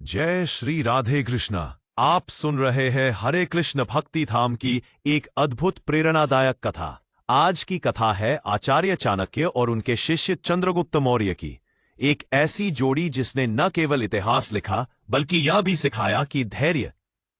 जय श्री राधे कृष्णा। आप सुन रहे हैं हरे कृष्ण भक्ति धाम की एक अद्भुत प्रेरणादायक कथा। आज की कथा है आचार्य चाणक्य और उनके शिष्य चंद्रगुप्त मौर्य की। एक ऐसी जोड़ी जिसने न केवल इतिहास लिखा बल्कि यह भी सिखाया कि धैर्य,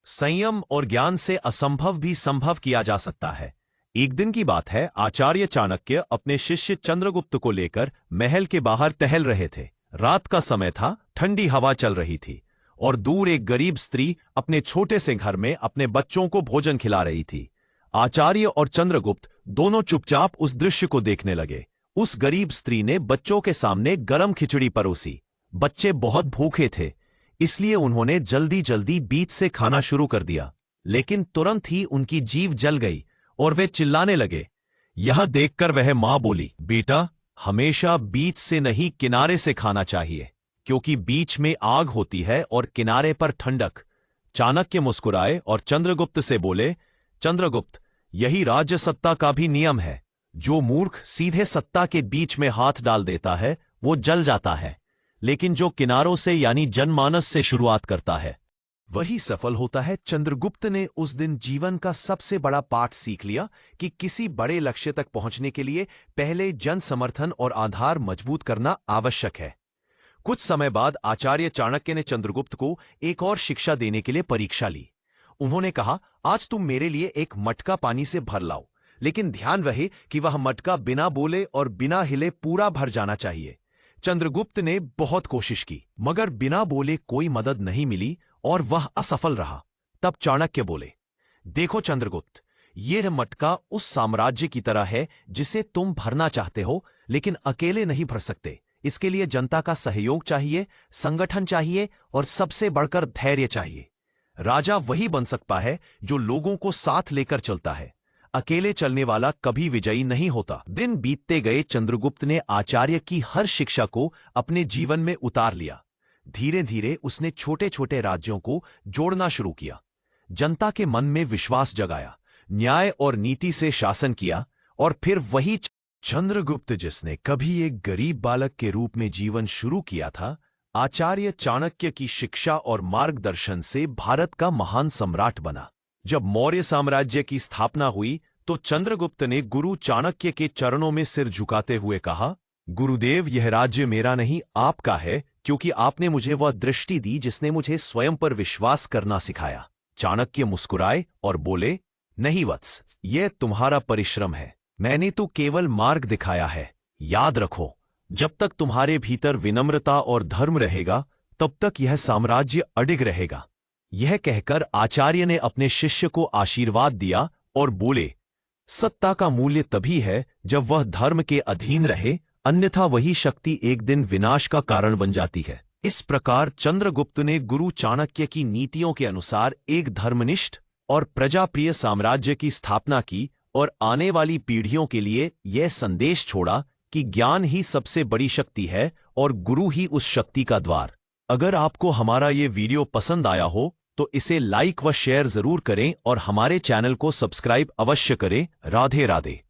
संयम और ज्ञान से असंभव भी संभव किया जा सकता है। एक दिन की बात है, आचार्य चाणक्य अपने शिष्य चंद्रगुप्त को लेकर महल के बाहर टहल रहे थे। रात का समय था, ठंडी हवा चल रही थी और दूर एक गरीब स्त्री अपने छोटे से घर में अपने बच्चों को भोजन खिला रही थी। आचार्य और चंद्रगुप्त दोनों चुपचाप उस दृश्य को देखने लगे। उस गरीब स्त्री ने बच्चों के सामने गरम खिचड़ी परोसी। बच्चे बहुत भूखे थे, इसलिए उन्होंने जल्दी जल्दी बीच से खाना शुरू कर दिया, लेकिन तुरंत ही उनकी जीभ जल गई और वे चिल्लाने लगे। यह देखकर वह मां बोली, बेटा, हमेशा बीच से नहीं किनारे से खाना चाहिए, क्योंकि बीच में आग होती है और किनारे पर ठंडक। चाणक्य मुस्कुराए और चंद्रगुप्त से बोले, चंद्रगुप्त, यही राज्य सत्ता का भी नियम है। जो मूर्ख सीधे सत्ता के बीच में हाथ डाल देता है वो जल जाता है, लेकिन जो किनारों से यानी जनमानस से शुरुआत करता है वही सफल होता है। चंद्रगुप्त ने उस दिन जीवन का सबसे बड़ा पाठ सीख लिया कि किसी बड़े लक्ष्य तक पहुंचने के लिए पहले जन समर्थन और आधार मजबूत करना आवश्यक है। कुछ समय बाद आचार्य चाणक्य ने चंद्रगुप्त को एक और शिक्षा देने के लिए परीक्षा ली। उन्होंने कहा, आज तुम मेरे लिए एक मटका पानी से भर लाओ, लेकिन ध्यान रहे कि वह मटका बिना बोले और बिना हिले पूरा भर जाना चाहिए। चंद्रगुप्त ने बहुत कोशिश की, मगर बिना बोले कोई मदद नहीं मिली और वह असफल रहा। तब चाणक्य बोले, देखो चंद्रगुप्त, यह मटका उस साम्राज्य की तरह है जिसे तुम भरना चाहते हो, लेकिन अकेले नहीं भर सकते। इसके लिए जनता का सहयोग चाहिए, संगठन चाहिए और सबसे बढ़कर धैर्य चाहिए। राजा वही बन सकता है जो लोगों को साथ लेकर चलता है। अकेले चलने वाला कभी विजयी नहीं होता। दिन बीतते गए, चंद्रगुप्त ने आचार्य की हर शिक्षा को अपने जीवन में उतार लिया। धीरे धीरे उसने छोटे छोटे राज्यों को जोड़ना शुरू किया, जनता के मन में विश्वास जगाया, न्याय और नीति से शासन किया। और फिर वही चंद्रगुप्त जिसने कभी एक गरीब बालक के रूप में जीवन शुरू किया था, आचार्य चाणक्य की शिक्षा और मार्गदर्शन से भारत का महान सम्राट बना। जब मौर्य साम्राज्य की स्थापना हुई तो चंद्रगुप्त ने गुरु चाणक्य के चरणों में सिर झुकाते हुए कहा, गुरुदेव, यह राज्य मेरा नहीं आपका है, क्योंकि आपने मुझे वह दृष्टि दी जिसने मुझे स्वयं पर विश्वास करना सिखाया। चाणक्य मुस्कुराए और बोले, नहीं वत्स, यह तुम्हारा परिश्रम है, मैंने तो केवल मार्ग दिखाया है। याद रखो, जब तक तुम्हारे भीतर विनम्रता और धर्म रहेगा तब तक यह साम्राज्य अडिग रहेगा। यह कहकर आचार्य ने अपने शिष्य को आशीर्वाद दिया और बोले, सत्ता का मूल्य तभी है जब वह धर्म के अधीन रहे, अन्यथा वही शक्ति एक दिन विनाश का कारण बन जाती है। इस प्रकार चंद्रगुप्त ने गुरु चाणक्य की नीतियों के अनुसार एक धर्मनिष्ठ और प्रजाप्रिय साम्राज्य की स्थापना की और आने वाली पीढ़ियों के लिए यह संदेश छोड़ा कि ज्ञान ही सबसे बड़ी शक्ति है और गुरु ही उस शक्ति का द्वार। अगर आपको हमारा ये वीडियो पसंद आया हो तो इसे लाइक व शेयर जरूर करें और हमारे चैनल को सब्सक्राइब अवश्य करें। राधे राधे।